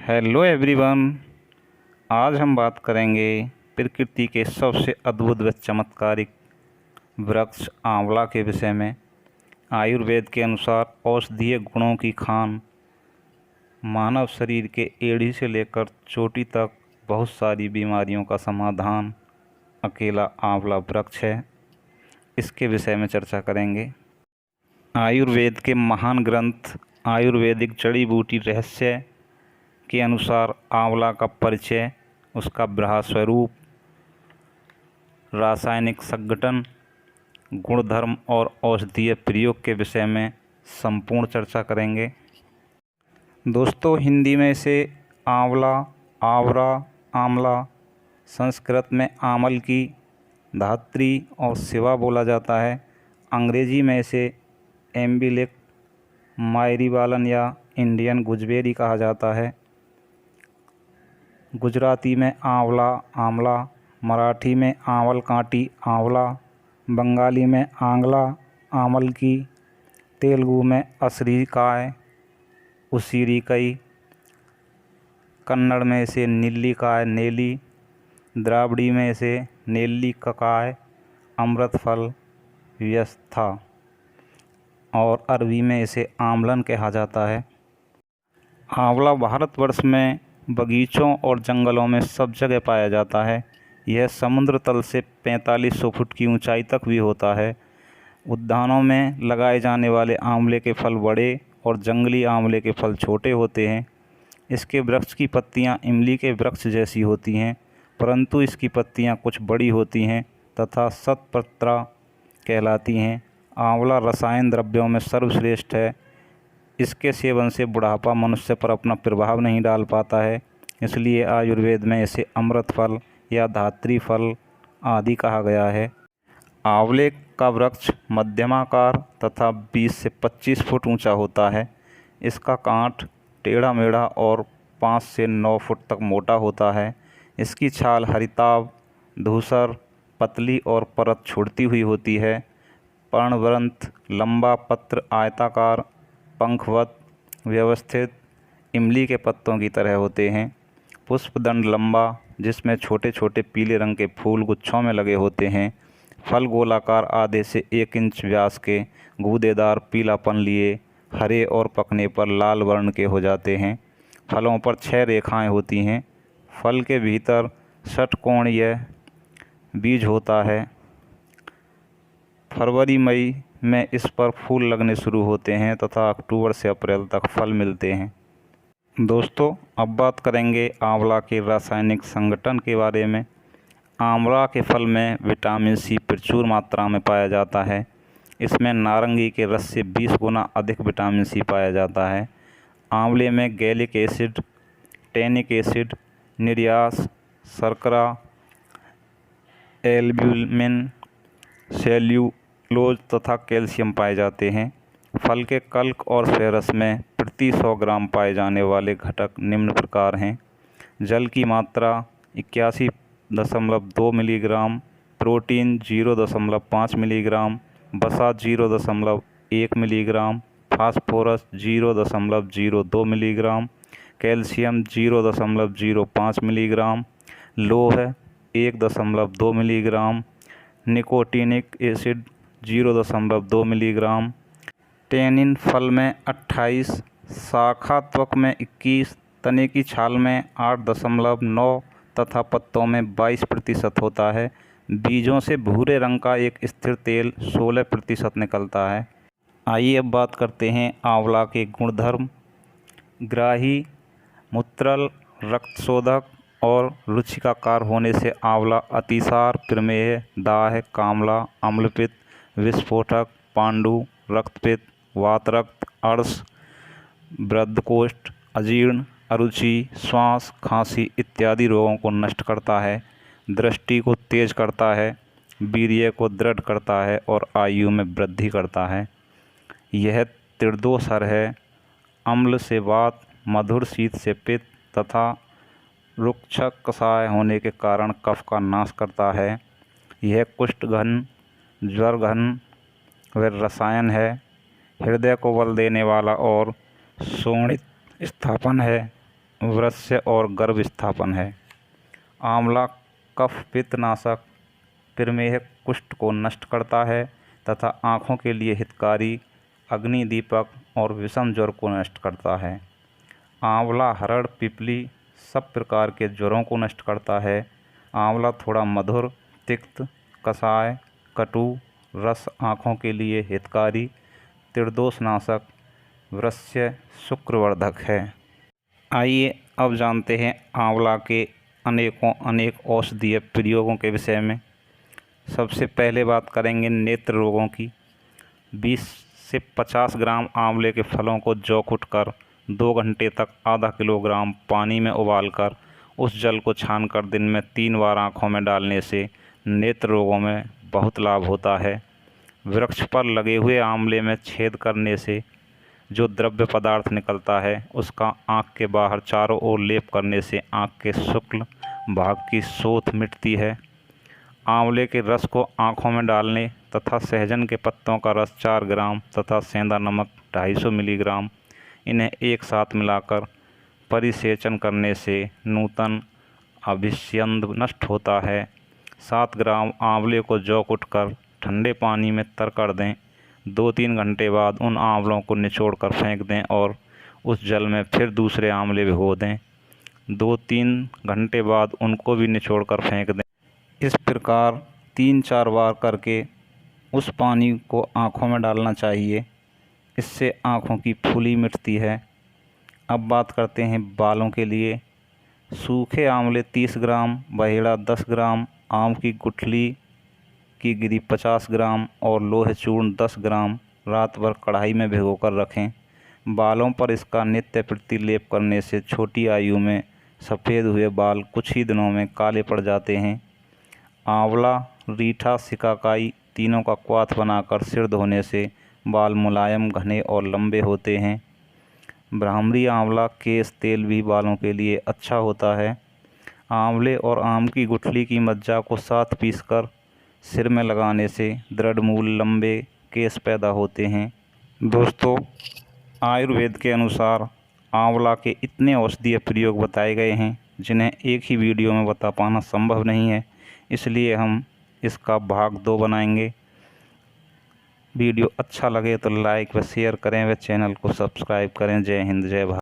Hello everyone. आज हम बात करेंगे प्रकृति के सबसे अद्भुत व चमत्कारिक वृक्ष आंवला के विषय में। आयुर्वेद के अनुसार औषधीय गुणों की खान मानव शरीर के एड़ी से लेकर चोटी तक बहुत सारी बीमारियों का समाधान अकेला आंवला वृक्ष है। इसके विषय में चर्चा करेंगे। आयुर्वेद के महान ग्रंथ आयुर्वेदिक जड़ी बूटी रहस्य के अनुसार आंवला का परिचय, उसका बाह्य स्वरूप, रासायनिक संगठन, गुणधर्म और औषधीय प्रयोग के विषय में संपूर्ण चर्चा करेंगे। दोस्तों, हिंदी में इसे आंवला, आवरा, आंवला, संस्कृत में आमल की, धात्री और सिवा बोला जाता है। अंग्रेजी में इसे एम्बिलिक, मायरीबालन या इंडियन गुजबेरी कहा जाता है। गुजराती में आंवला, आंवला, मराठी में आंवल कांटी, आंवला, बंगाली में आंगला, आमल की, तेलुगु में असरीकाय, उसीरिकई, कन्नड़ में इसे नीलिकाय, नेली, द्राविड़ी में इसे नेल्ली ककाय, अमृत फल, व्यस्था और अरबी में इसे आंवलन कहा जाता है। आंवला भारतवर्ष में बगीचों और जंगलों में सब जगह पाया जाता है। यह समुद्र तल से 4500 फुट की ऊंचाई तक भी होता है। उद्यानों में लगाए जाने वाले आंवले के फल बड़े और जंगली आंवले के फल छोटे होते हैं। इसके वृक्ष की पत्तियां इमली के वृक्ष जैसी होती हैं, परंतु इसकी पत्तियां कुछ बड़ी होती हैं तथा शतपत्रा कहलाती हैं। आंवला रसायन द्रव्यों में सर्वश्रेष्ठ है। इसके सेवन से बुढ़ापा मनुष्य पर अपना प्रभाव नहीं डाल पाता है, इसलिए आयुर्वेद में इसे अमृत फल या धात्री फल आदि कहा गया है। आंवले का वृक्ष मध्यमाकार तथा 20 से 25 फुट ऊंचा होता है। इसका कांट टेढ़ा मेढ़ा और 5 से 9 फुट तक मोटा होता है। इसकी छाल हरिताभ, धूसर, पतली और परत छोड़ती हुई होती है। पर्णवृंत, लंबा पत्र आयताकार, पंखवत, व्यवस्थित, इमली के पत्तों की तरह होते हैं। पुष्पदंड लंबा, जिसमें छोटे छोटे पीले रंग के फूल गुच्छों में लगे होते हैं। फल गोलाकार, आधे से 1 इंच व्यास के, गूदेदार, पीलापन लिए, हरे और पकने पर लाल वर्ण के हो जाते हैं। फलों पर 6 रेखाएं होती हैं। फल के भीतर षटकोणीय बीज होता है। फरवरी मई में इस पर फूल लगने शुरू होते हैं तथा अक्टूबर से अप्रैल तक फल मिलते हैं। दोस्तों, अब बात करेंगे आंवला के रासायनिक संगठन के बारे में। आंवला के फल में विटामिन सी प्रचुर मात्रा में पाया जाता है। इसमें नारंगी के रस से 20 गुना अधिक विटामिन सी पाया जाता है। आंवले में गैलिक एसिड, टैनिक एसिड, निर्यास, शर्करा, एल्ब्यूमिन, सेल्यूलोज तथा कैल्शियम पाए जाते हैं। फल के कल्क और फेरस में प्रति 100 ग्राम पाए जाने वाले घटक निम्न प्रकार हैं। जल की मात्रा 81.2 मिलीग्राम, प्रोटीन 0.5 मिलीग्राम, वसा 0.1 milligram, phosphorus 0.02 milligram, calcium 0.05 milligram, लौह 1.2 milligram, nicotinic acid 0.2 milligram. Tannin फल में 28, शाखा त्वक में 21, तने की छाल में 8.9 तथा पत्तों में 22% होता है। बीजों से भूरे रंग का एक स्थिर तेल 16% निकलता है। आइए अब बात करते हैं आंवला के गुणधर्म। ग्राही, मूत्रल, रक्तशोधक और रुचिकाकार होने से आंवला अतिसार, प्रमेह, दाह, कामला, अम्लपित्त, विस्फोटक, पांडु, रक्तपित्त, वातरक्त, अर्श, बद्धकोष्ठ, अजीर्ण, अरुचि, श्वास, खांसी इत्यादि रोगों को नष्ट करता है। दृष्टि को तेज करता है, वीर्य को दृढ़ करता है और आयु में वृद्धि करता है। यह त्रिदोषहर है। अम्ल से वात, मधुर शीत से पित्त तथा रुक्षक कषाय होने के कारण कफ का नाश करता है। यह कुष्ठघन, ज्वरघन व रसायन है। हृदय को बल देने वाला और शोणित स्थापन है। वृश्य और गर्भ स्थापन है। आंवला कफ पित्त नाशक, प्रमेह कुष्ठ को नष्ट करता है तथा आँखों के लिए हितकारी, अग्नि दीपक और विषम ज्वर को नष्ट करता है। आंवला हरड़ पिपली सब प्रकार के ज्वरों को नष्ट करता है। आंवला थोड़ा मधुर, तिक्त, कषाय, कटु रस आँखों के लिए हितकारी, त्रिदोष नाशक, वृश्य शुक्रवर्धक है। आइए अब जानते हैं आंवला के अनेक औषधीय प्रयोगों के विषय में। सबसे पहले बात करेंगे नेत्र रोगों की। 20 से 50 ग्राम आंवले के फलों को जौ कुटकर 2 घंटे तक आधा किलोग्राम पानी में उबालकर उस जल को छानकर दिन में 3 बार आँखों में डालने से नेत्र रोगों में बहुत लाभ होता है। वृक्ष पर लगे हुए आंवले में छेद करने से जो द्रव्य पदार्थ निकलता है उसका आँख के बाहर चारों ओर लेप करने से आँख के शुक्ल भाग की सोथ मिटती है। आंवले के रस को आँखों में डालने तथा सहजन के पत्तों का रस 4 ग्राम तथा सेंधा नमक 250 मिलीग्राम इन्हें एक साथ मिलाकर परिसेचन करने से नूतन अभिष्यंद नष्ट होता है। 7 ग्राम आंवले को जौ कुटकर ठंडे पानी में तर कर दें। 2-3 घंटे बाद उन आंवलों को निचोड़कर फेंक दें और उस जल में फिर दूसरे आंवले भिगो दें। 2-3 घंटे बाद उनको भी निचोड़कर फेंक दें। इस प्रकार 3-4 बार करके उस पानी को आँखों में डालना चाहिए। इससे आँखों की फुली मिटती है। अब बात करते हैं बालों के लिए। सूखे आंवले 30 ग्राम, बहेड़ा 10 ग्राम, आम की गुठली की गिरी 50 ग्राम और लोहे चूर्ण 10 ग्राम रात भर कढ़ाई में भिगोकर रखें। बालों पर इसका नित्य प्रतिलेप करने से छोटी आयु में सफ़ेद हुए बाल कुछ ही दिनों में काले पड़ जाते हैं। आंवला, रीठा, सिकाकाई तीनों का क्वाथ बनाकर सिर धोने से बाल मुलायम, घने और लंबे होते हैं। ब्राह्मणी आंवला केश तेल भी बालों के लिए अच्छा होता है। आंवले और आम की गुठली की मज्जा को साथ पीसकर सिर में लगाने से दृढ़ मूल, लंबे केश पैदा होते हैं। दोस्तों, आयुर्वेद के अनुसार आंवला के इतने औषधीय प्रयोग बताए गए हैं जिन्हें एक ही वीडियो में बता पाना संभव नहीं है, इसलिए हम इसका भाग 2 बनाएंगे। वीडियो अच्छा लगे तो लाइक व शेयर करें व चैनल को सब्सक्राइब करें। जय हिंद, जय भारत।